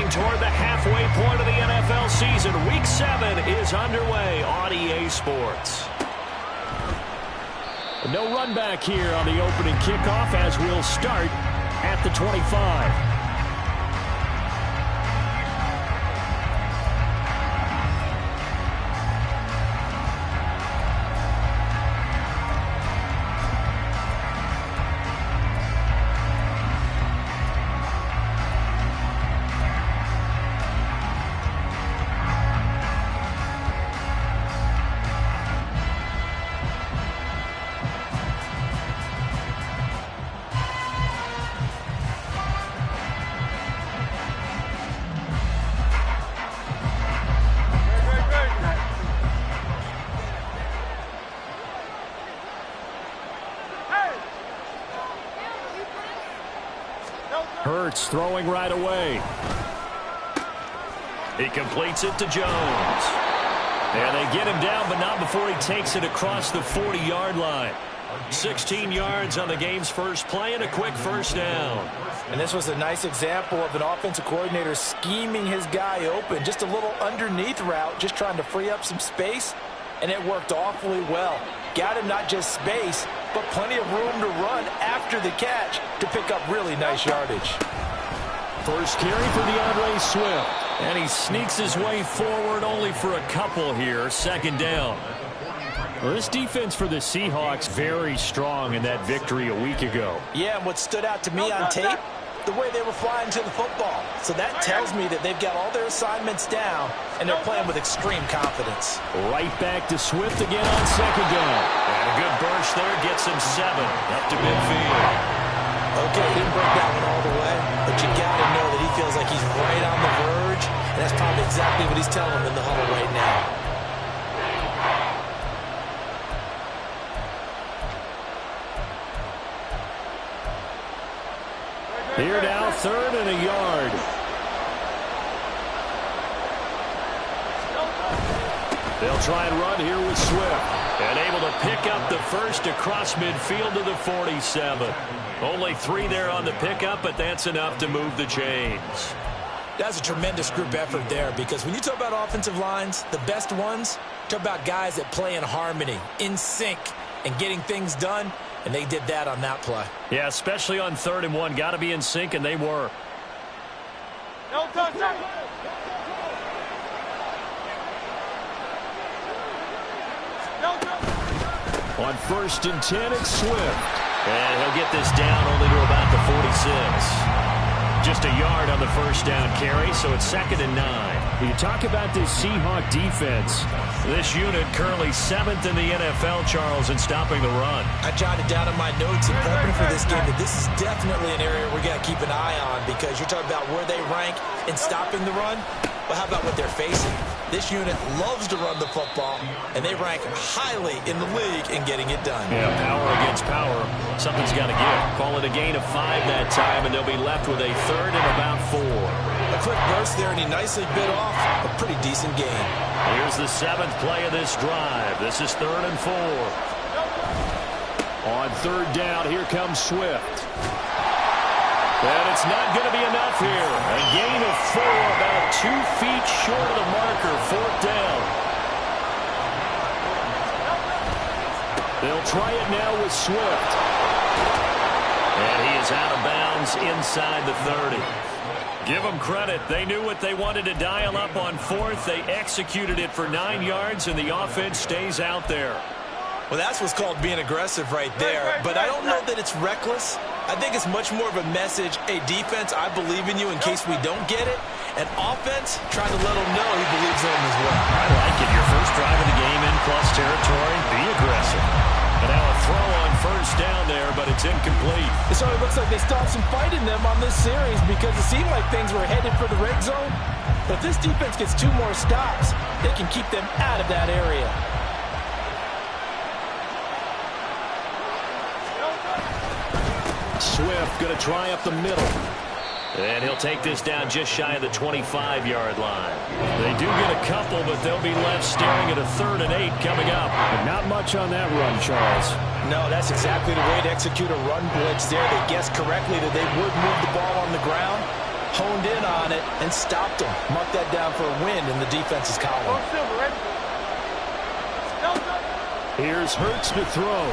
Marching toward the halfway point of the NFL season. Week 7 is underway on EA Sports. No run back here on the opening kickoff as we'll start at the 25. Hurts throwing right away. He completes it to Jones. And they get him down, but not before he takes it across the 40-yard line. 16 yards on the game's first play and a quick first down. And this was a nice example of an offensive coordinator scheming his guy open. Just a little underneath route, just trying to free up some space, and it worked awfully well. Got him not just space, but plenty of room to run after the catch to pick up really nice yardage. First carry for DeAndre Swift. And he sneaks his way forward only for a couple here. Second down. Well, this defense for the Seahawks very strong in that victory a week ago. Yeah, and what stood out to me on tape, the way they were flying to the football. So that tells me that they've got all their assignments down, and they're playing with extreme confidence. Right back to Swift again on second down. And a good burst there gets him 7 up to midfield. Okay, didn't break that one all the way, but you got to know that he feels like he's right on the verge, and that's probably exactly what he's telling them in the huddle right now. Here now, 3rd and a yard. They'll try and run here with Swift. And able to pick up the first across midfield to the 47. Only 3 there on the pickup, but that's enough to move the chains. That's a tremendous group effort there, because when you talk about offensive lines, the best ones, talk about guys that play in harmony, in sync, and getting things done, and they did that on that play. Yeah, especially on 3rd and 1. Got to be in sync, and they were. No touchdown. On 1st and 10, it's Swift. And he'll get this down only to about the 46. Just a yard on the first down carry, so it's 2nd and 9. You talk about this Seahawk defense. This unit currently 7th in the NFL, Charles, in stopping the run. I jotted down in my notes in prepping for this game that this is definitely an area we got to keep an eye on, because you're talking about where they rank in stopping the run. Well, how about what they're facing? This unit loves to run the football, and they rank highly in the league in getting it done. Yeah, power against power. Something's got to give. Call it a gain of 5 that time, and they'll be left with a 3rd and about 4. A quick burst there, and he nicely bit off a pretty decent gain. Here's the 7th play of this drive. This is 3rd and 4. On 3rd down, here comes Swift. And it's not going to be enough here. A gain of 4, about 2 feet short of the marker. 4th down. They'll try it now with Swift. And he is out of bounds inside the 30. Give them credit. They knew what they wanted to dial up on 4th. They executed it for 9 yards, and the offense stays out there. Well, that's what's called being aggressive right there. But I don't know that it's reckless. I think it's much more of a message, hey, defense, I believe in you in case we don't get it. And offense, trying to let them know he believes in them as well. I like it. Your first drive of the game in plus territory. Be aggressive. And now a throw on 1st down there, but it's incomplete. It certainly looks like they stopped some fight in them on this series, because it seemed like things were headed for the red zone. But if this defense gets 2 more stops, they can keep them out of that area. Swift going to try up the middle. And he'll take this down just shy of the 25-yard line. They do get a couple, but they'll be left staring at a 3rd and 8 coming up. But not much on that run, Charles. No, that's exactly the way to execute a run blitz there. They guessed correctly that they would move the ball on the ground. honed in on it and stopped him. Mark that down for a win in the defense's column. Here's Hurts to throw.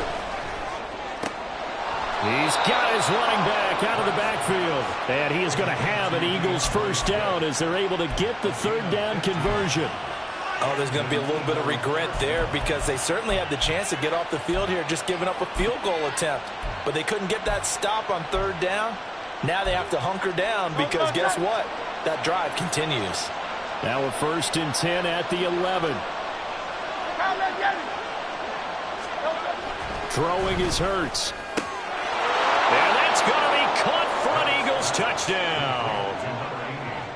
He's got his running back out of the backfield. And he is going to have an Eagles first down as they're able to get the third down conversion. Oh, there's going to be a little bit of regret there because they certainly had the chance to get off the field here, just giving up a field goal attempt. But they couldn't get that stop on third down. Now they have to hunker down because guess what? That drive continues. Now a 1st and 10 at the 11. Throwing is Hurts. And that's going to be caught for an Eagles touchdown.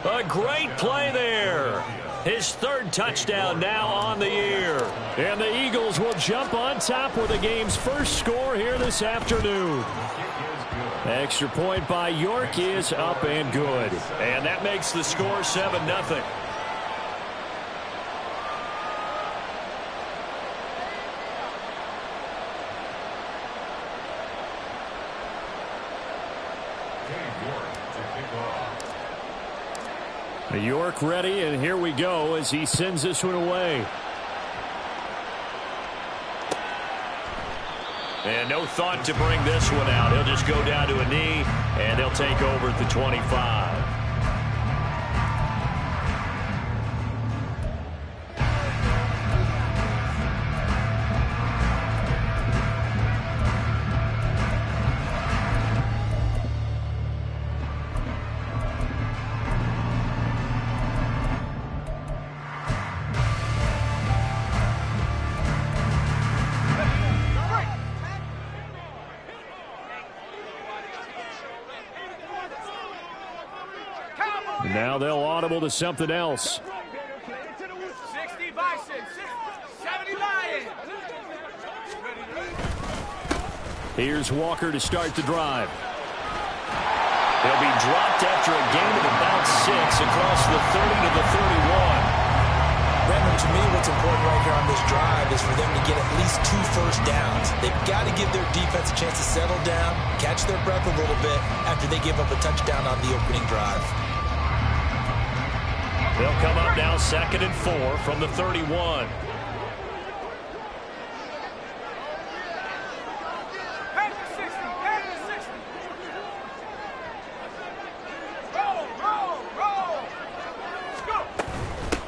A great play there. His 3rd touchdown now on the year. And the Eagles will jump on top with the game's first score here this afternoon. Extra point by York is up and good. And that makes the score 7-0. York ready, and here we go as he sends this one away. And no thought to bring this one out. He'll just go down to a knee, and they'll take over at the 25. Now they'll audible to something else. 60 Bison, 70 Lion. Here's Walker to start the drive. He'll be dropped after a gain of about 6 across the 30 to the 31. Brandon, to me, what's important right here on this drive is for them to get at least 2 first downs. They've got to give their defense a chance to settle down, catch their breath a little bit after they give up a touchdown on the opening drive. They'll come up now 2nd and 4 from the 31.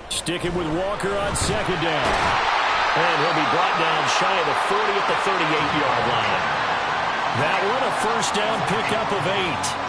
Sticking with Walker on 2nd down. And he'll be brought down shy of the 40 at the 38-yard line. That one a first down pickup of 8.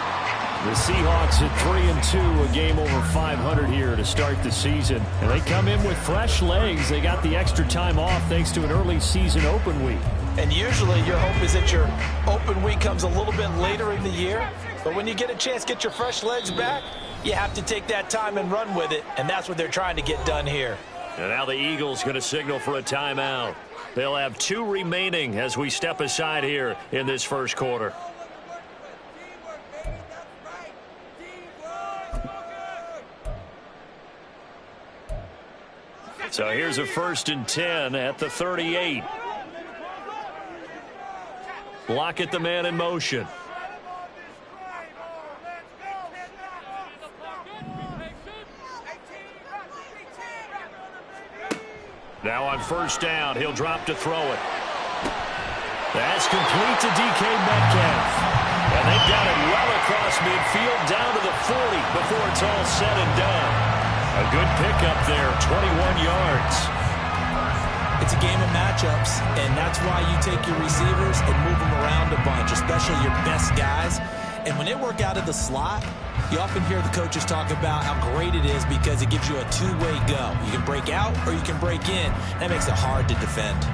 The Seahawks at 3-2, a game over 500 here to start the season. And they come in with fresh legs. They got the extra time off thanks to an early season open week. And usually your hope is that your open week comes a little bit later in the year. But when you get a chance to get your fresh legs back, you have to take that time and run with it. And that's what they're trying to get done here. And now the Eagles going to signal for a timeout. They'll have 2 remaining as we step aside here in this first quarter. So here's a 1st and 10 at the 38. Lockett, the man in motion. Now on 1st down, he'll drop to throw it. That's complete to DK Metcalf. And they've got it well across midfield down to the 40 before it's all said and done. A good pickup there, 21 yards. It's a game of matchups, and that's why you take your receivers and move them around a bunch, especially your best guys. And when they work out of the slot, you often hear the coaches talk about how great it is because it gives you a two-way go. You can break out or you can break in. That makes it hard to defend.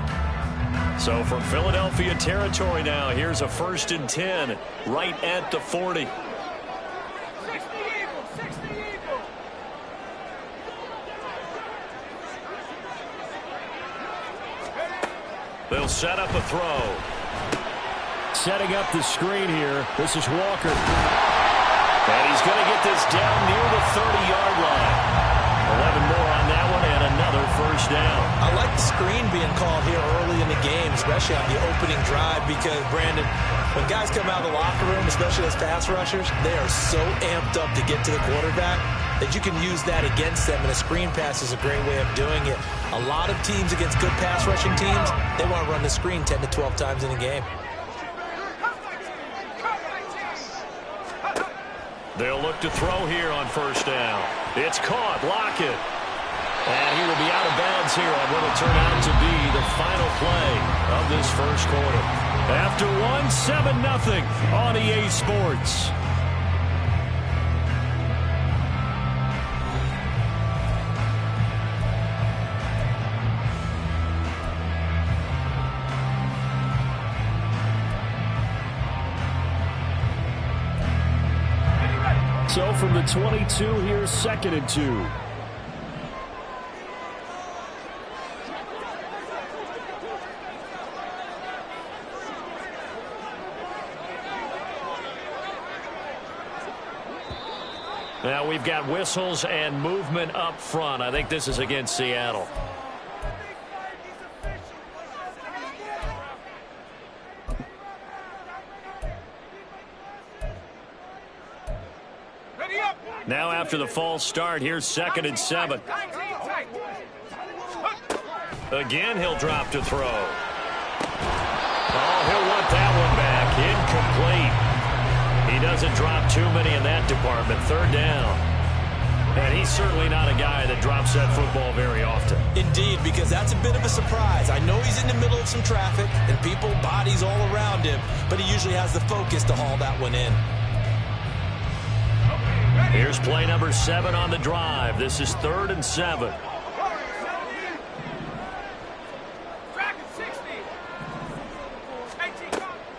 So from Philadelphia territory now, here's a 1st and 10 right at the 40. They'll set up a throw. Setting up the screen here. This is Walker. And he's going to get this down near the 30-yard line. 11 more on that one and another first down. I like the screen being called here early in the game, especially on the opening drive, because, Brandon, when guys come out of the locker room, especially as pass rushers, they are so amped up to get to the quarterback that you can use that against them, and a screen pass is a great way of doing it. A lot of teams against good pass rushing teams, they want to run the screen 10 to 12 times in a game. They'll look to throw here on first down. It's caught. Lockett. And he will be out of bounds here on what will turn out to be the final play of this first quarter. After 7-0 on EA Sports. So from the 22, here's 2nd and 2. Now we've got whistles and movement up front. I think this is against Seattle. Now after the false start, here's 2nd and 7. Again, he'll drop to throw. Oh, he'll want that one back. Incomplete. He doesn't drop too many in that department. 3rd down. And he's certainly not a guy that drops that football very often. Indeed, because that's a bit of a surprise. I know he's in the middle of some traffic and people, bodies all around him, but he usually has the focus to haul that one in. Here's play number 7 on the drive. This is 3rd and 7.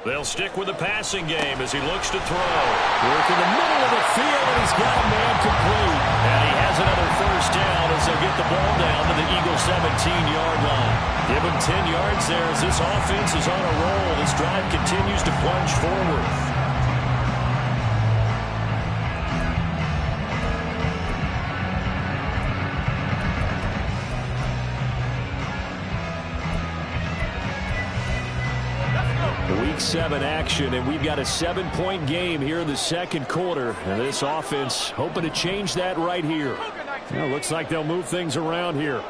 They'll stick with the passing game as he looks to throw. Work in the middle of the field, and he's got a man complete. And he has another first down as they'll get the ball down to the Eagles' 17-yard line. Give him 10 yards there as this offense is on a roll. This drive continues to plunge forward. Week 7 action, and we've got a 7-point game here in the second quarter. And this offense hoping to change that right here. Well, looks like they'll move things around here.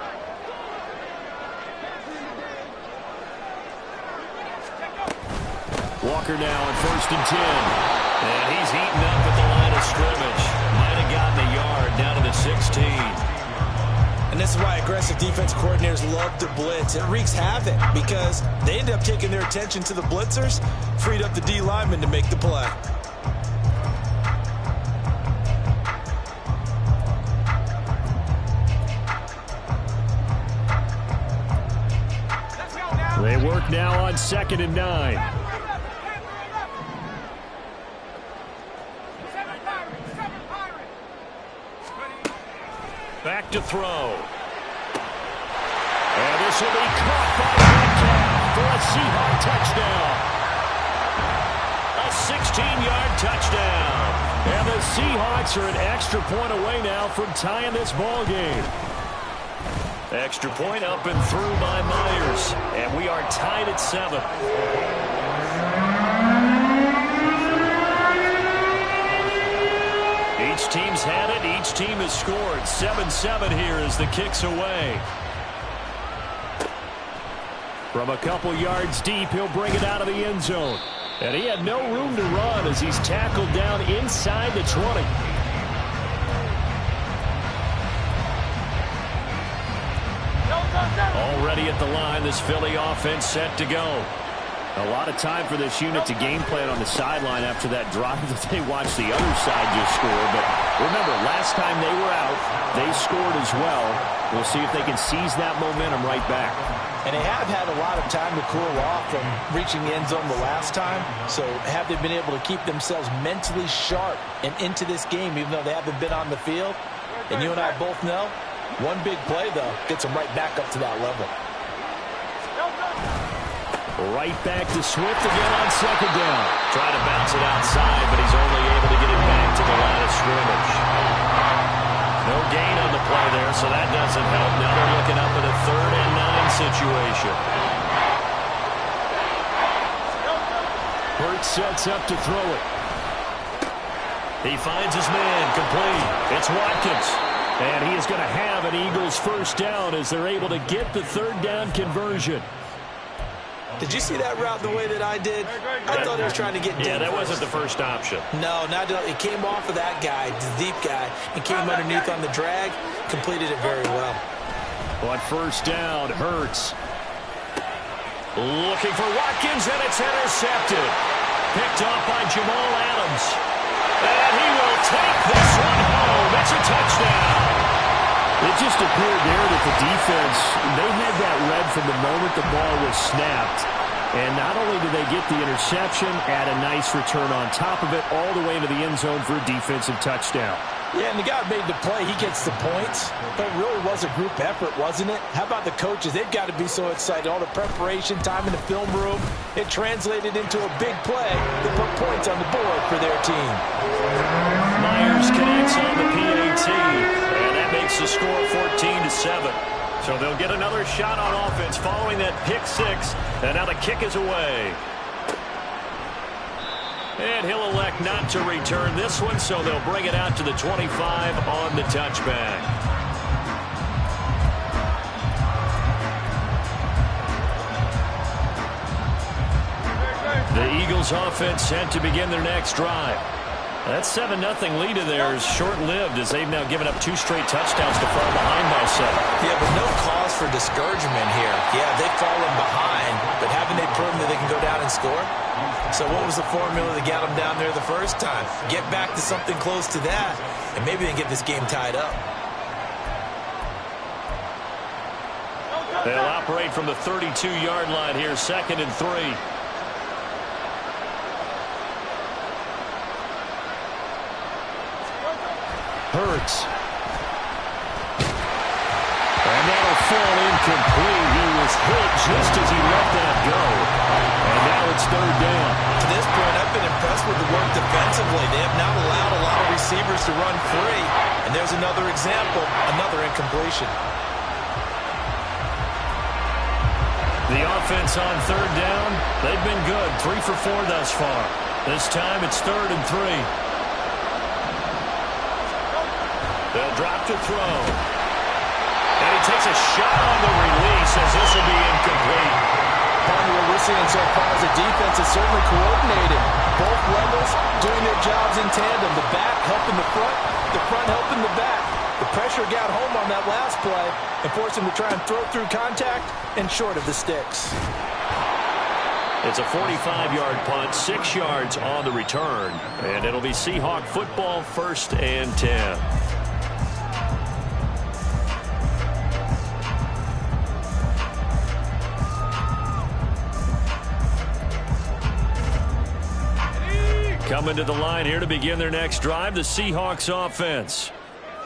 Walker now on 1st and 10. And he's eaten up at the line of scrimmage. Might have gotten a yard down to the 16. And this is why aggressive defense coordinators love to blitz. It wreaks havoc because they end up taking their attention to the blitzers, freed up the D lineman to make the play. They work now on 2nd and 9. Back to throw. And this will be caught by Metcalf for a Seahawk touchdown. A 16-yard touchdown. And the Seahawks are an extra point away now from tying this ball game. Extra point up and through by Myers. And we are tied at 7. Each team's had it. Each team has scored. 7-7 here as the kick's away. From a couple yards deep, he'll bring it out of the end zone. And he had no room to run as he's tackled down inside the 20. Already at the line, this Philly offense set to go. A lot of time for this unit to game plan on the sideline after that drive that they watched the other side just score. But remember, last time they were out, they scored as well. We'll see if they can seize that momentum right back. And they have had a lot of time to cool off from reaching the end zone the last time. So have they been able to keep themselves mentally sharp and into this game, even though they haven't been on the field? And you and I both know, one big play, though, gets them right back up to that level. Right back to Swift again on 2nd down. Trying to bounce it outside, but he's only able to get it back to the line of scrimmage. No gain on the play there, so that doesn't help. Now they're looking up at a 3rd and 9 situation. Hurts sets up to throw it. He finds his man, complete. It's Watkins. And he is going to have an Eagles first down as they're able to get the 3rd down conversion. Did you see that route the way that I did? I thought he was trying to get Yeah, that first. wasn't the first option. No, not it came off of that guy, the deep guy, and came underneath on the drag, completed it very well. On first down, Hurts. Looking for Watkins, and it's intercepted. Picked off by Jamal Adams. And he will take this one home. It's a touchdown. It just appeared there that the defense, they had that read from the moment the ball was snapped. And not only did they get the interception, add a nice return on top of it, all the way into the end zone for a defensive touchdown. Yeah, and the guy made the play. He gets the points. But it really was a group effort, wasn't it? How about the coaches? They've got to be so excited. All the preparation, time in the film room. It translated into a big play that put points on the board for their team. Myers connects on the PAT, and that makes the score 14-7. So they'll get another shot on offense following that pick 6, and now the kick is away. And he'll elect not to return this one, so they'll bring it out to the 25 on the touchback. The Eagles offense set to begin their next drive. That 7-0 lead of theirs short-lived as they've now given up 2 straight touchdowns to fall behind by 7. Yeah, but no cause for discouragement here. Yeah, they've fallen behind, but haven't they proven that they can go down and score? So what was the formula that got them down there the first time? Get back to something close to that, and maybe they can get this game tied up. They'll operate from the 32-yard line here, 2nd and 3. Hurts. And that'll fall incomplete. He was hit just as he let that go. And now it's 3rd down. To this point, I've been impressed with the work defensively. They have not allowed a lot of receivers to run free. And there's another example, another incompletion. The offense on 3rd down, they've been good. 3 for 4 thus far. This time it's 3rd and 3. They'll drop to throw. And he takes a shot on the release as this will be incomplete. What we're seeing so far as a defense is certainly coordinated. Both levels doing their jobs in tandem. The back helping the front helping the back. The pressure got home on that last play and forced him to try and throw through contact and short of the sticks. It's a 45-yard punt, 6 yards on the return. And it'll be Seahawk football, 1st and 10. Coming to the line here to begin their next drive, the Seahawks offense.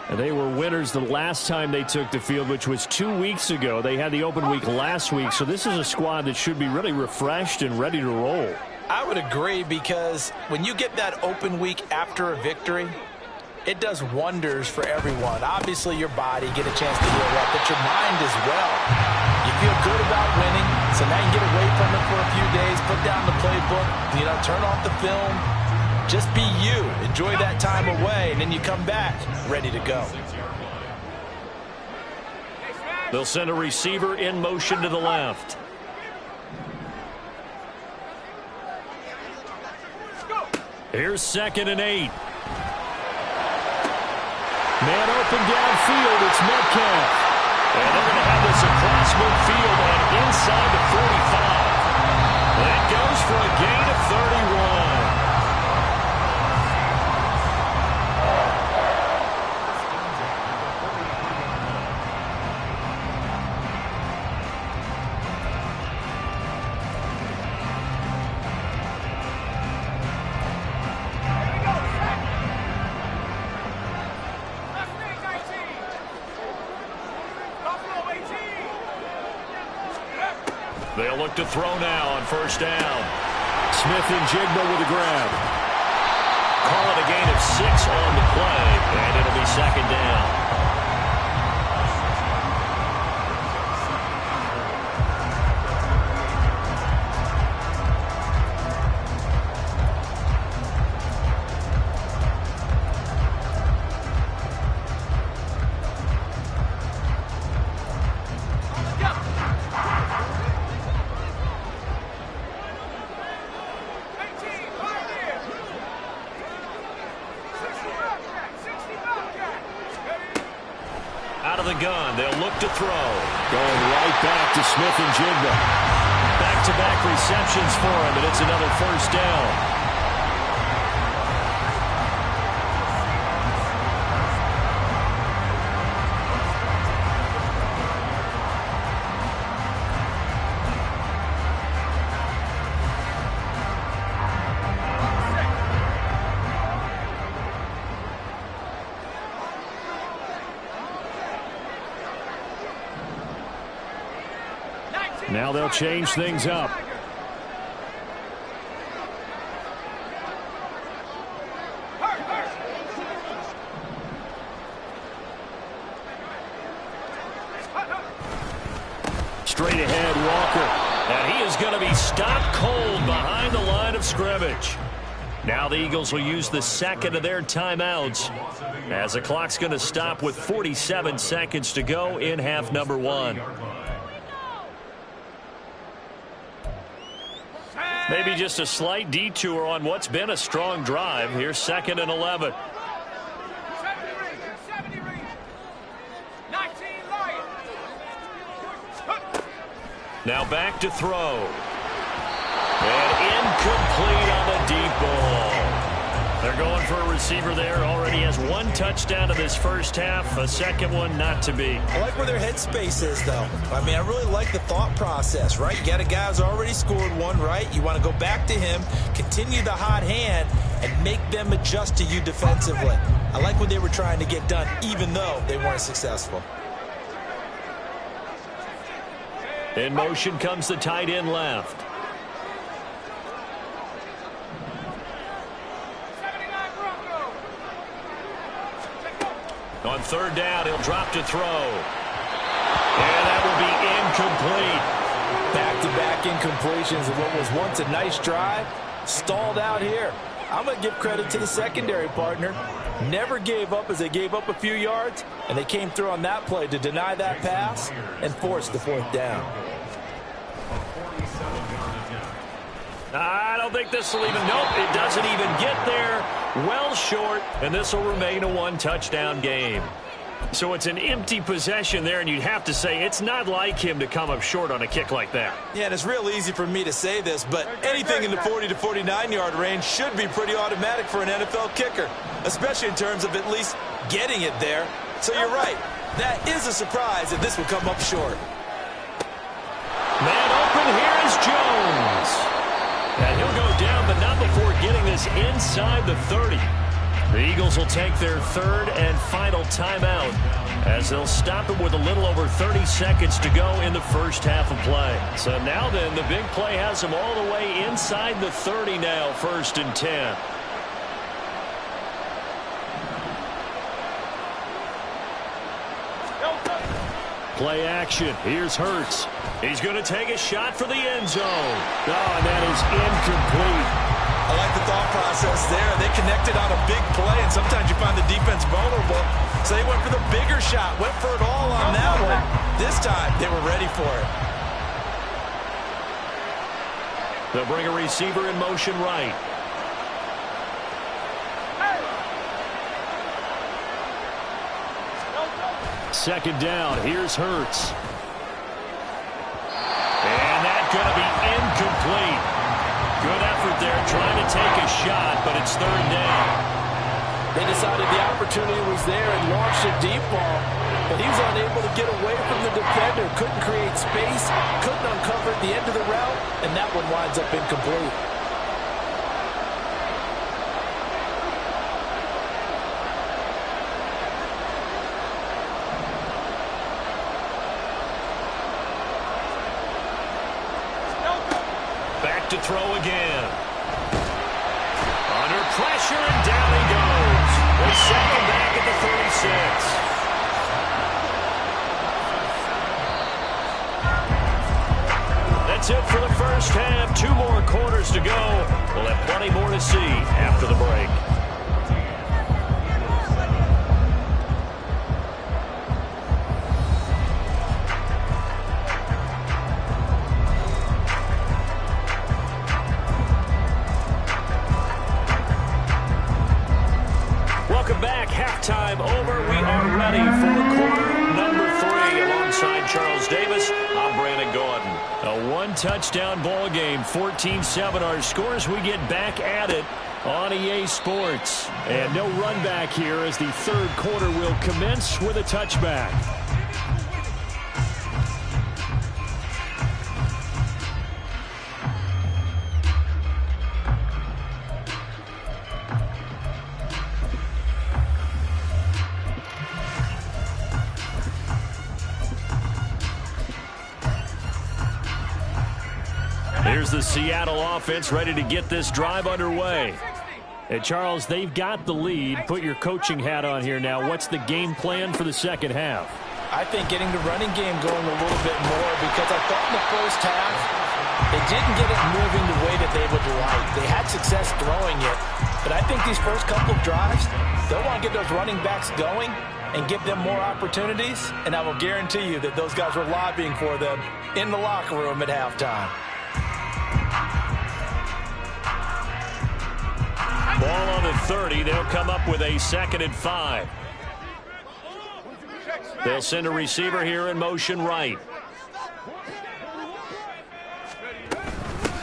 And they were winners the last time they took the field, which was 2 weeks ago. They had the open week last week, so this is a squad that should be really refreshed and ready to roll. I would agree, because when you get that open week after a victory, it does wonders for everyone. Obviously, your body get a chance to heal up, but your mind as well. You feel good about winning, so now you can get away from it for a few days, put down the playbook, turn off the film. Just be you. Enjoy that time away, and then you come back ready to go. They'll send a receiver in motion to the left. Here's 2nd and 8. Man open downfield, it's Metcalf. And they're going to have this across midfield and inside the 45. That goes for a gain of 31. They'll look to throw now on 1st down. Smith and Jigba with a grab. Call it a gain of 6 on the play, and it'll be 2nd down. of the gun. They'll look to throw. Going right back to Smith-Njigba. Back-to-back receptions for him, and it's another first down. Now they'll change things up. Straight ahead, Walker. And he is going to be stopped cold behind the line of scrimmage. Now the Eagles will use the second of their timeouts as the clock's going to stop with 47 seconds to go in half number one. Maybe just a slight detour on what's been a strong drive. Here's 2nd and 11. 70 read. 19 Lions. Now back to throw. And incomplete on the deep ball. They're going for a receiver there. Already has one touchdown in this first half. A second one not to be. I like where their headspace is, though. I mean, I really like the thought process, right? You got a guy who's already scored one, right? You want to go back to him, continue the hot hand, and make them adjust to you defensively. I like what they were trying to get done, even though they weren't successful. In motion comes the tight end left. On 3rd down, he'll drop to throw. And that will be incomplete. Back-to-back incompletions of what was once a nice drive, stalled out here. I'm going to give credit to the secondary partner. Never gave up as they gave up a few yards, and they came through on that play to deny that pass and force the 4th down. I don't think this will even, nope, it doesn't even get there. Well short, and this will remain a one-touchdown game. So it's an empty possession there, and you'd have to say it's not like him to come up short on a kick like that. Yeah, and it's real easy for me to say this, but anything in the 40 to 49-yard range should be pretty automatic for an NFL kicker, especially in terms of at least getting it there. So you're right. That is a surprise that this will come up short. Man open, here is Jones. And he'll go down, but not before getting this inside the 30. The Eagles will take their 3rd and final timeout as they'll stop it with a little over 30 seconds to go in the first half of play. So now then, the big play has them all the way inside the 30 now, 1st and 10. Play action. Here's Hurts. He's going to take a shot for the end zone. Oh, and that is incomplete. I like the thought process there. They connected on a big play, and sometimes you find the defense vulnerable. So they went for the bigger shot, went for it all on that one. This time, they were ready for it. They'll bring a receiver in motion right. Second down. Here's Hurts. And that's going to be incomplete. Good effort there trying to take a shot, but it's 3rd down. They decided the opportunity was there and launched a deep ball, but he was unable to get away from the defender, couldn't create space, couldn't uncover at the end of the route, and that one winds up incomplete. Back to throw again. Under pressure, and down he goes. They set him back at the 36. That's it for the first half. 2 more quarters to go. We'll have plenty more to see after the break. Welcome back. Halftime over. We are ready for quarter number Charles Davis, I'm Brandon Gordon. A one-touchdown ball game, 14-7 our scores. We get back at it on EA Sports. And no run back here as the third quarter will commence with a touchback. Here's the Seattle offense ready to get this drive underway. And Charles, they've got the lead. Put your coaching hat on here now. What's the game plan for the second half? I think getting the running game going a little bit more, because I thought in the first half they didn't get it moving the way that they would like. They had success throwing it, but I think these first couple of drives, they'll want to get those running backs going and give them more opportunities, and I will guarantee you that those guys were lobbying for them in the locker room at halftime. Ball on the 30. They'll come up with a 2nd and 5. They'll send a receiver here in motion right.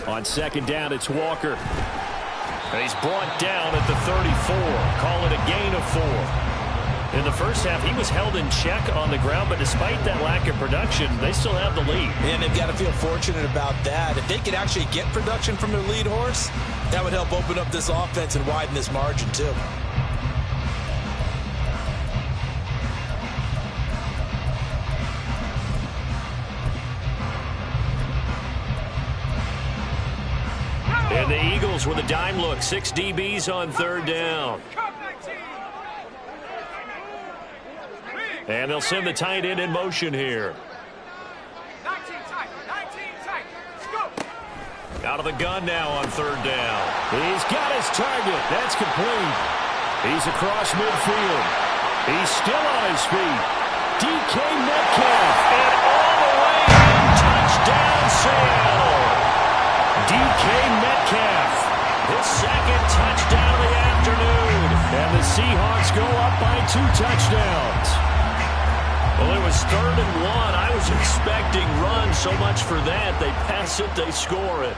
On 2nd down, it's Walker. And he's brought down at the 34. Call it a gain of 4. In the first half, he was held in check on the ground, but despite that lack of production, they still have the lead. And they've got to feel fortunate about that. If they could actually get production from their lead horse, that would help open up this offense and widen this margin too. And the Eagles with a dime look. 6 DBs on 3rd down. And they'll send the tight end in motion here. 19 tight. Go. Out of the gun now on 3rd down. He's got his target. That's complete. He's across midfield. He's still on his feet. DK Metcalf. And all the way in. Touchdown, Seattle. DK Metcalf. His 2nd touchdown of the afternoon. And the Seahawks go up by 2 touchdowns. Well, it was 3rd and 1. I was expecting run so much for that. They pass it, they score it.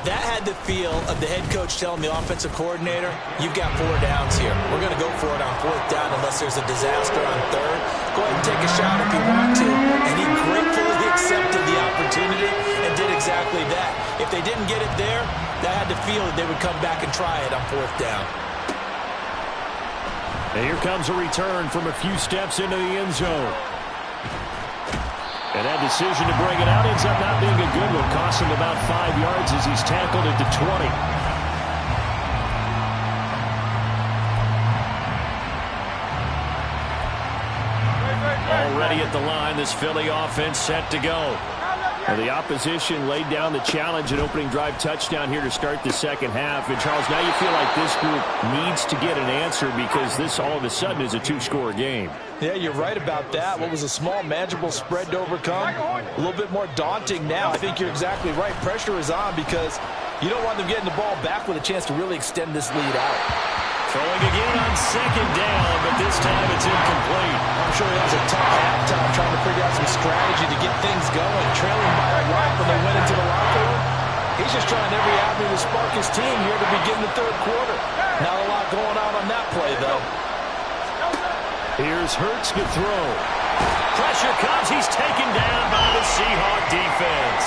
That had the feel of the head coach telling the offensive coordinator, you've got 4 downs here. We're going to go for it on 4th down unless there's a disaster on 3rd. Go ahead and take a shot if you want to. And he gratefully accepted the opportunity and did exactly that. If they didn't get it there, that had the feel that they would come back and try it on 4th down. And here comes a return from a few steps into the end zone. And that decision to bring it out ends up not being a good one. Costs him about 5 yards as he's tackled at the 20. Already at the line, this Philly offense set to go. And the opposition laid down the challenge, an opening drive touchdown here to start the second half. And, Charles, now you feel like this group needs to get an answer because this all of a sudden is a 2-score game. Yeah, you're right about that. What was a small, manageable spread to overcome, a little bit more daunting now. I think you're exactly right. Pressure is on because you don't want them getting the ball back with a chance to really extend this lead out. Throwing again on 2nd down, but this time it's incomplete. I'm sure he has a tough halftime trying to figure out some strategy to get things going. Trailing by a lot when they went into the locker room. He's just trying every avenue to spark his team here to begin the 3rd quarter. Not a lot going on that play, though. Here's Hurts to throw. Pressure comes. He's taken down by the Seahawk defense.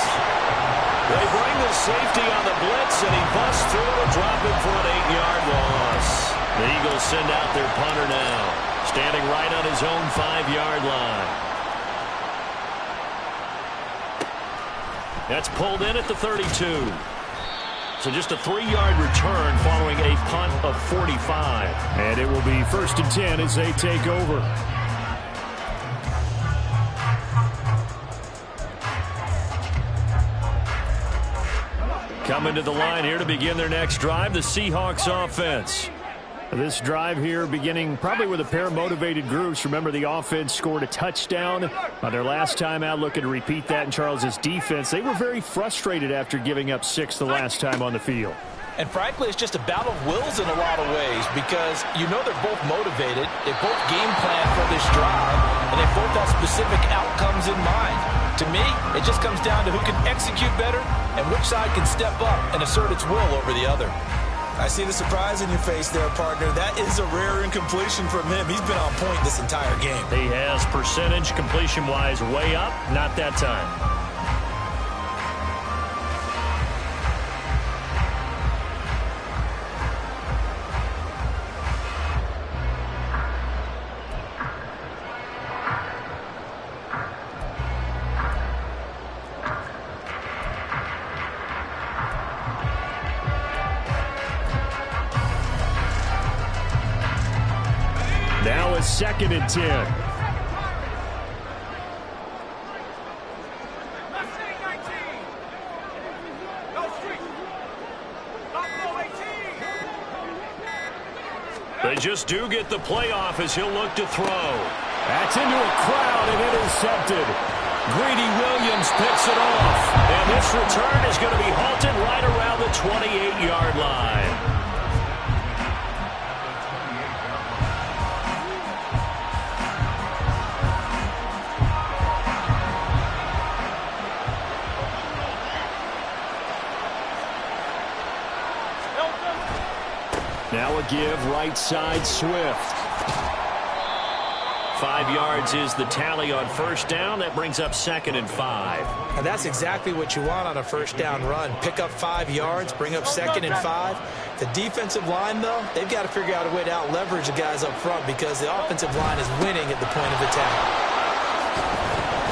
They bring the safety on the blitz, and he busts through to drop him for an 8-yard loss. The Eagles send out their punter now, standing right on his own 5-yard line. That's pulled in at the 32. So just a 3-yard return following a punt of 45. And it will be 1st and 10 as they take over. Coming to the line here to begin their next drive, the Seahawks offense. This drive here beginning probably with a pair of motivated groups. Remember, the offense scored a touchdown on their last time out, looking to repeat that in Charles's defense. They were very frustrated after giving up 6 the last time on the field. And frankly, it's just a battle of wills in a lot of ways because you know they're both motivated. They both game plan for this drive, and they both have specific outcomes in mind. To me, it just comes down to who can execute better and which side can step up and assert its will over the other. I see the surprise in your face there, partner. That is a rare incompletion from him. He's been on point this entire game. He has percentage completion-wise way up. Not that time. Now it's 2nd and 10. Left side 19. No street. Buffalo 18. They just do get the playoff as he'll look to throw. That's into a crowd and intercepted. Greedy Williams picks it off. And this return is going to be halted right around the 28-yard line. Now a give right side Swift. 5 yards is the tally on first down. That brings up 2nd and 5. And that's exactly what you want on a first down run. Pick up 5 yards, bring up 2nd and 5. The defensive line, though, they've got to figure out a way to out-leverage the guys up front because the offensive line is winning at the point of attack.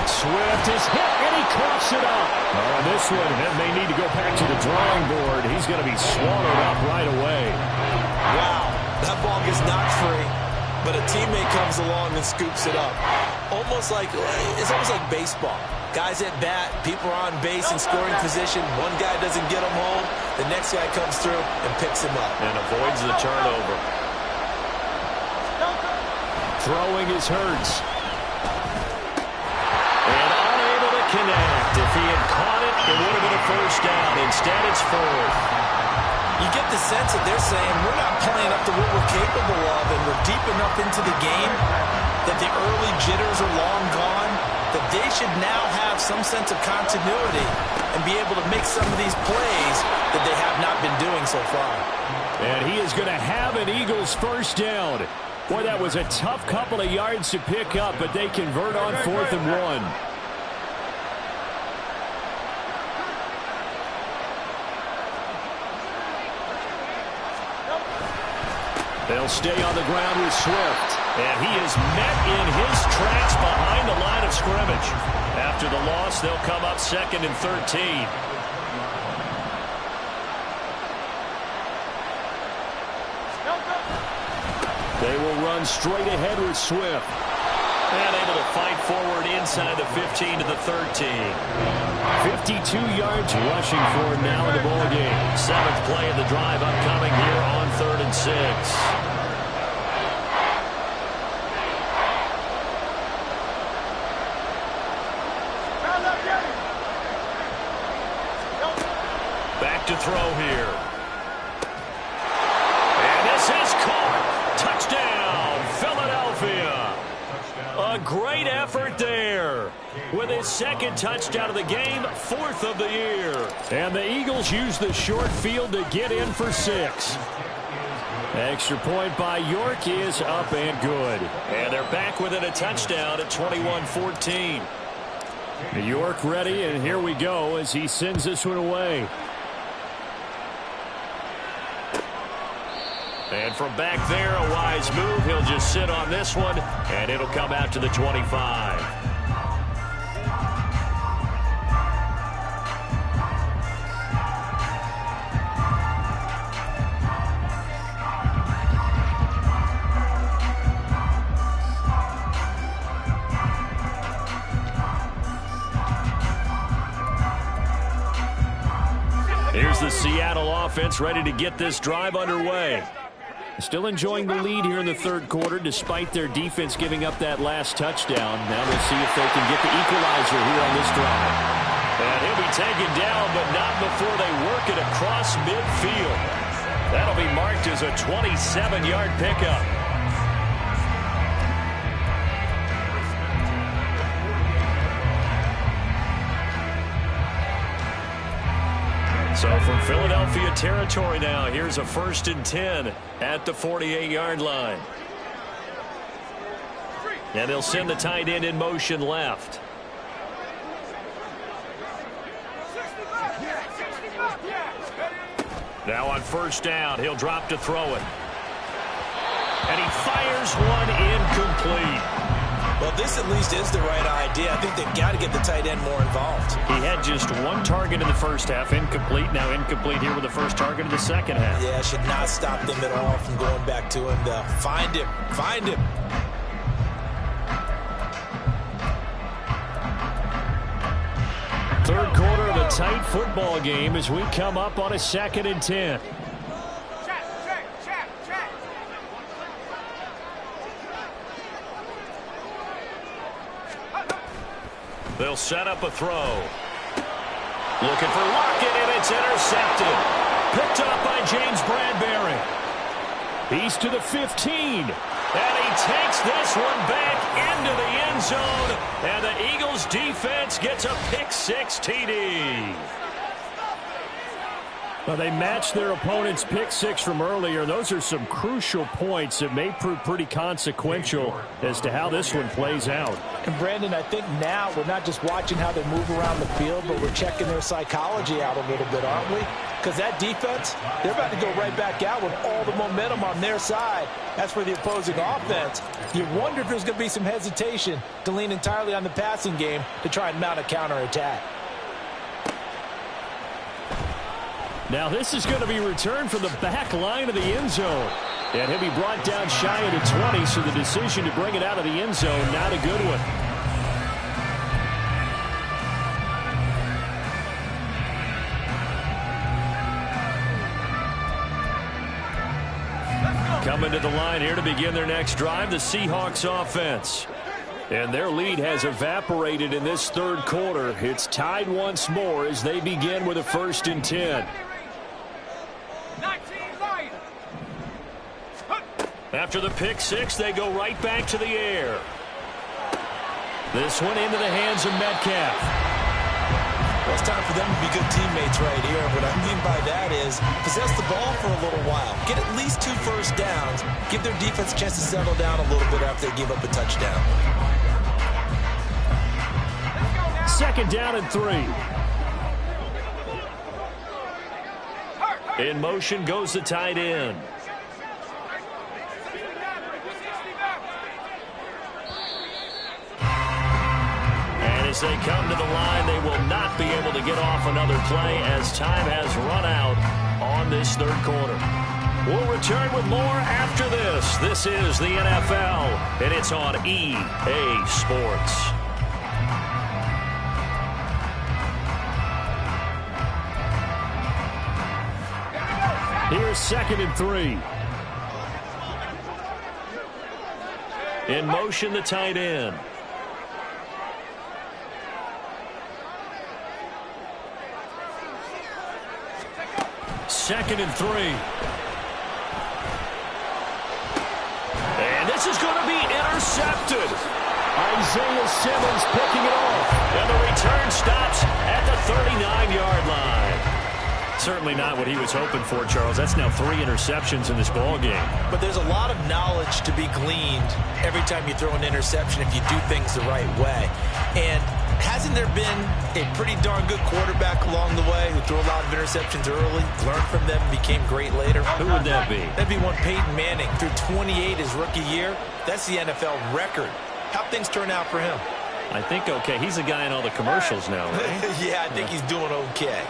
Swift is hit, and he coughs it up. On this one, that may need to go back to the drawing board. He's going to be swallowed up right away. Wow, that ball gets knocked free, but a teammate comes along and scoops it up. It's almost like baseball. Guys at bat, people are on base in scoring position. One guy doesn't get him home. The next guy comes through and picks him up. And avoids the turnover. Throwing is Hurts. And unable to connect. If he had caught it, it would have been a first down. Instead, it's 4th. You get the sense that they're saying we're not playing up to what we're capable of and we're deep enough into the game that the early jitters are long gone, that they should now have some sense of continuity and be able to make some of these plays that they have not been doing so far. And he is going to have an Eagles first down. Boy, that was a tough couple of yards to pick up, but they convert on 4th and 1. They'll stay on the ground with Swift. And he is met in his tracks behind the line of scrimmage. After the loss, they'll come up 2nd and 13. They will run straight ahead with Swift. And able to fight forward inside the 15 to the 13. 52 yards rushing for him now in the ballgame. 7th play of the drive upcoming here on 3rd and 6. Back to throw here. And this is caught. Touchdown, Philadelphia. A great effort there. With his 2nd touchdown of the game, 4th of the year. And the Eagles use the short field to get in for 6. Extra point by York is up and good. And they're back within a touchdown at 21-14. York ready, and here we go as he sends this one away. And from back there, a wise move. He'll just sit on this one, and it'll come out to the 25. Here's the Seattle offense ready to get this drive underway. Still enjoying the lead here in the 3rd quarter despite their defense giving up that last touchdown. Now we'll see if they can get the equalizer here on this drive. And he'll be taken down, but not before they work it across midfield. That'll be marked as a 27-yard pickup. So from Philadelphia territory now, here's a 1st and 10 at the 48-yard line. And they'll send the tight end in motion left. Now on 1st down, he'll drop to throw it. And he fires one incomplete. Well, this at least is the right idea. I think they've got to get the tight end more involved. He had just one target in the first half, incomplete. Now incomplete here with the first target of the second half. Yeah, should not stop them at all from going back to him, though. Find him. Find him. Third quarter of a tight football game as we come up on a 2nd and 10. They'll set up a throw. Looking for Lockett, and it's intercepted. Picked up by James Bradbury. He's to the 15. And he takes this one back into the end zone. And the Eagles defense gets a pick-6 TD. Well, they matched their opponent's pick-6 from earlier. Those are some crucial points that may prove pretty consequential as to how this one plays out. And, Brandon, I think now we're not just watching how they move around the field, but we're checking their psychology out a little bit, aren't we? Because that defense, they're about to go right back out with all the momentum on their side. As for the opposing offense, you wonder if there's going to be some hesitation to lean entirely on the passing game to try and mount a counterattack. Now this is going to be returned from the back line of the end zone. And he'll be brought down shy of the 20, so the decision to bring it out of the end zone, not a good one. Coming to the line here to begin their next drive, the Seahawks offense. And their lead has evaporated in this third quarter. It's tied once more as they begin with a 1st and 10. After the pick-6, they go right back to the air. This one into the hands of Metcalf. Well, it's time for them to be good teammates right here. What I mean by that is possess the ball for a little while. Get at least 2 first downs. Give their defense a chance to settle down a little bit after they give up a touchdown. 2nd down and 3. In motion goes the tight end. And as they come to the line, they will not be able to get off another play as time has run out on this third quarter. We'll return with more after this. This is the NFL, and it's on EA Sports. Here's 2nd and 3. In motion, the tight end. Second and 3. And this is going to be intercepted. Isaiah Simmons picking it off. And the return stops at the 39-yard line. Certainly not what he was hoping for, Charles. That's now 3 interceptions in this ball game. But there's a lot of knowledge to be gleaned every time you throw an interception if you do things the right way. And hasn't there been a pretty darn good quarterback along the way who threw a lot of interceptions early, learned from them, and became great later? Who would that be? That'd be one Peyton Manning. Threw 28 his rookie year. That's the NFL record. How'd things turn out for him? I think okay. He's a guy in all the commercials now, right? Yeah, I think he's doing okay.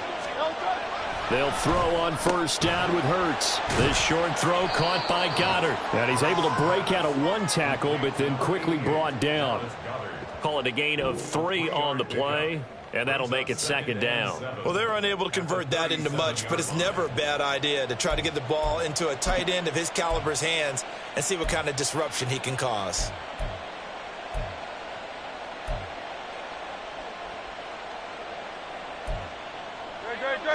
They'll throw on 1st down with Hurts. This short throw caught by Goddard. And he's able to break out of 1 tackle, but then quickly brought down. Call it a gain of 3 on the play, and that'll make it 2nd down. Well, they're unable to convert that into much, but it's never a bad idea to try to get the ball into a tight end of his caliber's hands and see what kind of disruption he can cause.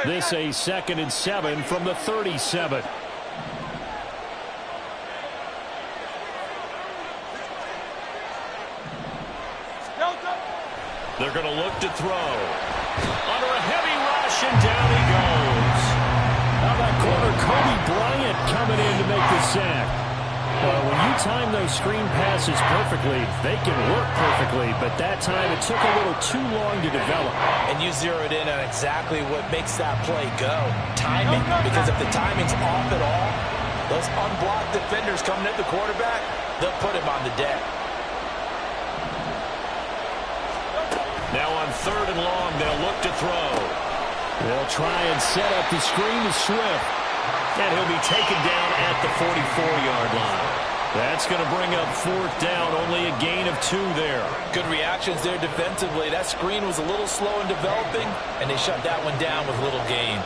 This a 2nd and 7 from the 37. They're going to look to throw. Under a heavy rush, and down he goes. Now that corner, Kobe Bryant coming in to make the sack. Well, when you time those screen passes perfectly, they can work perfectly, but that time it took a little too long to develop. And you zeroed in on exactly what makes that play go. Timing, because if the timing's off at all, those unblocked defenders coming at the quarterback, they'll put him on the deck. Now on 3rd and long, they'll look to throw. They'll try and set up the screen to Swift. And he'll be taken down at the 44-yard line. That's going to bring up 4th down, only a gain of 2 there. Good reactions there defensively. That screen was a little slow in developing, and they shut that one down with little gain.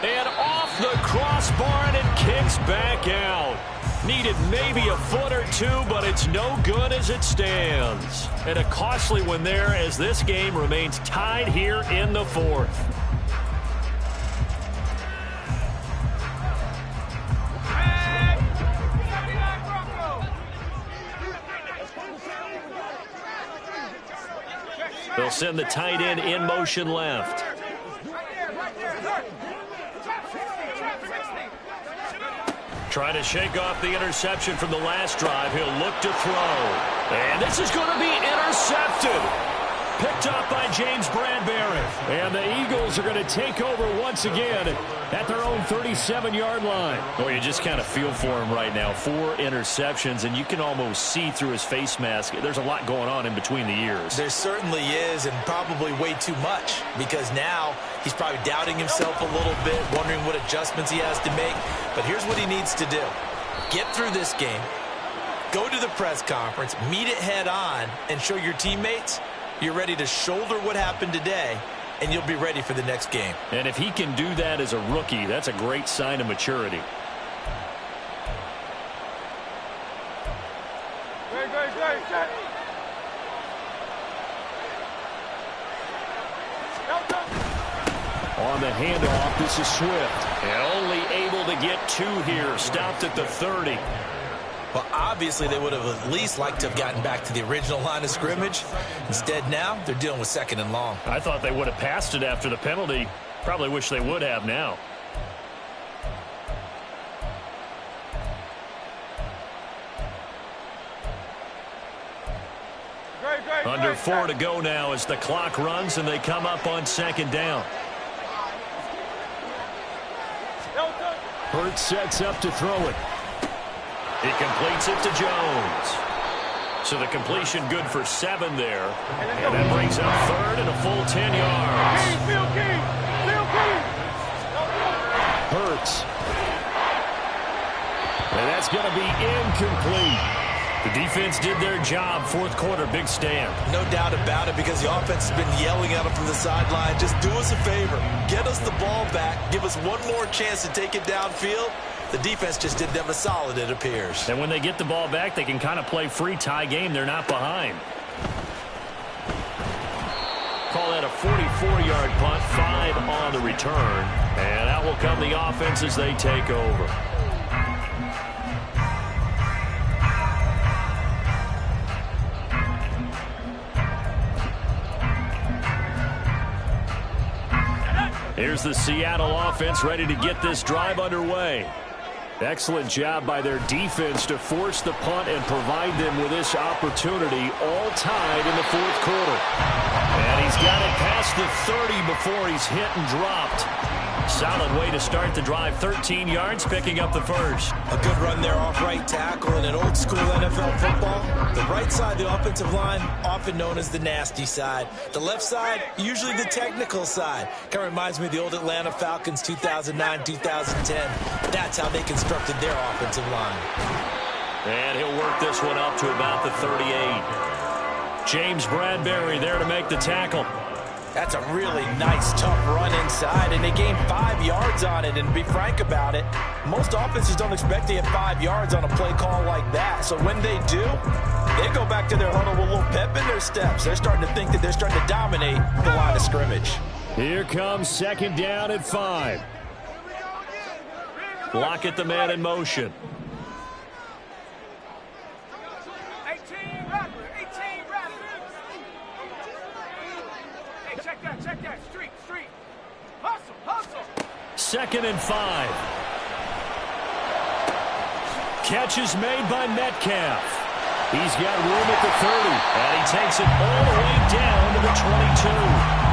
And off the crossbar, and it kicks back out. Needed maybe a foot or two, but it's no good as it stands. And a costly one there as this game remains tied here in the 4th. They'll send the tight end in motion left. Trying to shake off the interception from the last drive. He'll look to throw. And this is going to be intercepted. Picked up by James Bradberry. And the Eagles are going to take over once again at their own 37-yard line. Well, you just kind of feel for him right now. 4 interceptions, and you can almost see through his face mask. There's a lot going on in between the ears. There certainly is, and probably way too much, because now he's probably doubting himself a little bit, wondering what adjustments he has to make. But here's what he needs to do. Get through this game, go to the press conference, meet it head on, and show your teammates you're ready to shoulder what happened today, and you'll be ready for the next game. And if he can do that as a rookie, that's a great sign of maturity. On the handoff, this is Swift. And only able to get 2 here, stopped at the 30. Well, obviously, they would have at least liked to have gotten back to the original line of scrimmage. Instead, now, they're dealing with 2nd and long. I thought they would have passed it after the penalty. Probably wish they would have now. Under 4 to go now as the clock runs and they come up on 2nd down. Hurts sets up to throw it. He completes it to Jones. So the completion good for 7 there. And that brings up 3rd and a full 10 yards. Hurts. And that's going to be incomplete. The defense did their job. 4th quarter, big stand. No doubt about it, because the offense has been yelling at them from the sideline. Just do us a favor. Get us the ball back. Give us one more chance to take it downfield. The defense just did them a solid, it appears. And when they get the ball back, they can kind of play free tie game. They're not behind. Call that a 44-yard punt, 5 on the return. And out will come the offense as they take over. Here's the Seattle offense ready to get this drive underway. Excellent job by their defense to force the punt and provide them with this opportunity, all tied in the 4th quarter. And he's got it past the 30 before he's hit and dropped. Solid way to start the drive. 13 yards, picking up the first. A good run there off right tackle in an old school NFL football. The right side of the offensive line, often known as the nasty side. The left side, usually the technical side. Kind of reminds me of the old Atlanta Falcons 2009-2010. That's how they constructed their offensive line. And he'll work this one up to about the 38. James Bradberry there to make the tackle. That's a really nice, tough run inside, and they gained 5 yards on it. And to be frank about it, most offenses don't expect to get 5 yards on a play call like that. So when they do, they go back to their huddle with a little pep in their steps. They're starting to think that they're starting to dominate the line of scrimmage. Here comes 2nd down at 5. Lockett the man in motion. 18 rapid. Hey, check that. Street. Hustle. 2nd and 5. Catch is made by Metcalf. He's got room at the 30, and he takes it all the way down to the 22.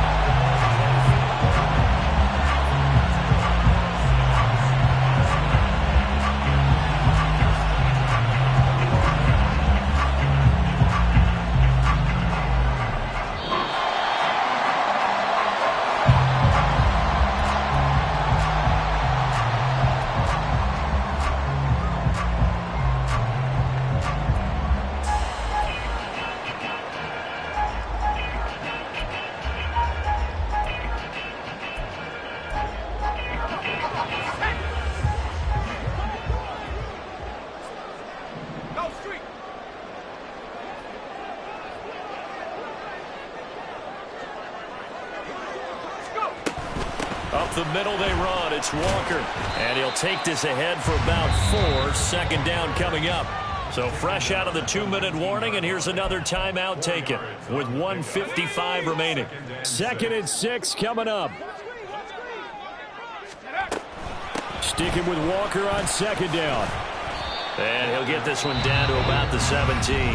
Up the middle they run. It's Walker. And he'll take this ahead for about 4. 2nd down coming up. So fresh out of the 2-minute warning, and here's another timeout taken with 1:55 remaining. 2nd and 6 coming up. Sticking with Walker on 2nd down. And he'll get this one down to about the 17.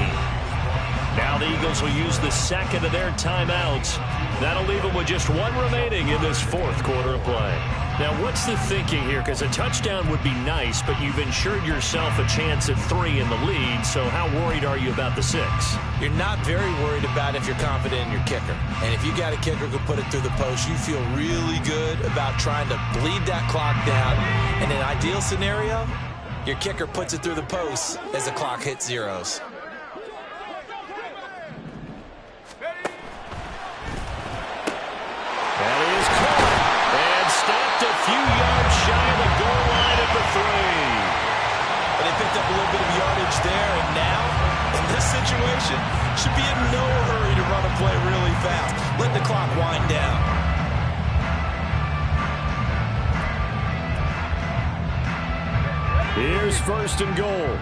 Now the Eagles will use the 2nd of their timeouts. That'll leave them with just 1 remaining in this 4th quarter of play. Now, what's the thinking here? Because a touchdown would be nice, but you've ensured yourself a chance at 3 in the lead, so how worried are you about the 6? You're not very worried about if you're confident in your kicker. And if you got a kicker who put it through the post, you feel really good about trying to bleed that clock down. In an ideal scenario, your kicker puts it through the post as the clock hits zeros. That is caught and stopped a few yards shy of the goal line at the 3. But they picked up a little bit of yardage there, and now, in this situation, should be in no hurry to run a play really fast. Let the clock wind down. Here's 1st and goal.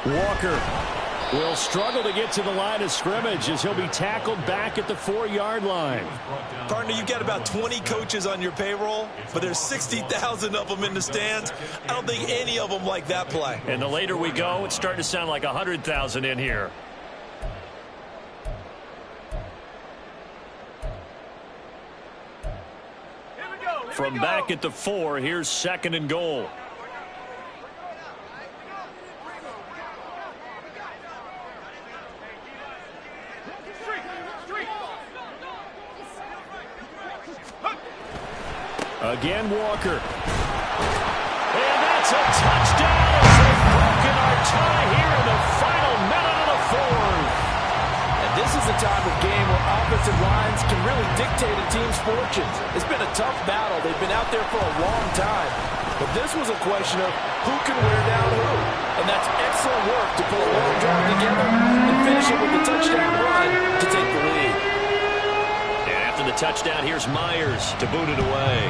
Walker will struggle to get to the line of scrimmage as he'll be tackled back at the 4-yard line. Partner, you've got about 20 coaches on your payroll, but there's 60,000 of them in the stands. I don't think any of them like that play. And the later we go, it's starting to sound like 100,000 in here. From back at the 4, here's 2nd and goal. Again, Walker. And that's a touchdown as they've broken our tie here in the final minute of the 4th. And this is the type of game where offensive lines can really dictate a team's fortunes. It's been a tough battle. They've been out there for a long time. But this was a question of who can wear down who. And that's excellent work to pull a long drive together and finish it with a touchdown run to take the lead. And after the touchdown, here's Myers to boot it away.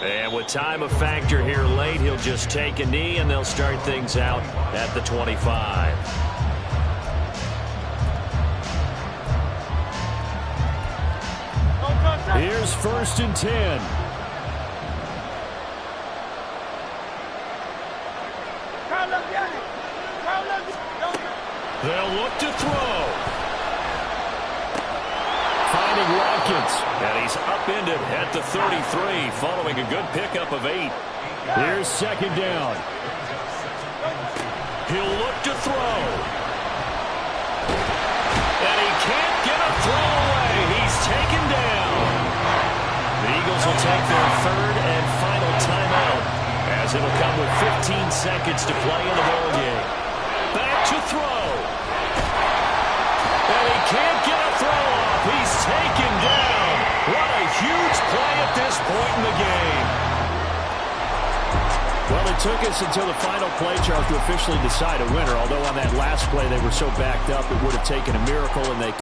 And with time a factor here late, he'll just take a knee and they'll start things out at the 25. Here's 1st and 10. They'll look to throw. Finding Watkins. And he's upended at the 33 following a good pickup of 8. Here's second down. He'll look to throw. And he can't get a throw away. He's taken down. The Eagles will take their third and final timeout, as it'll come with 15 seconds to play in the ball game. Back to throw. And he can't get a throw off. He's taken down. What a huge play at this point in the game. Well, it took us until the final play, Charles, to officially decide a winner, although on that last play they were so backed up it would have taken a miracle, and they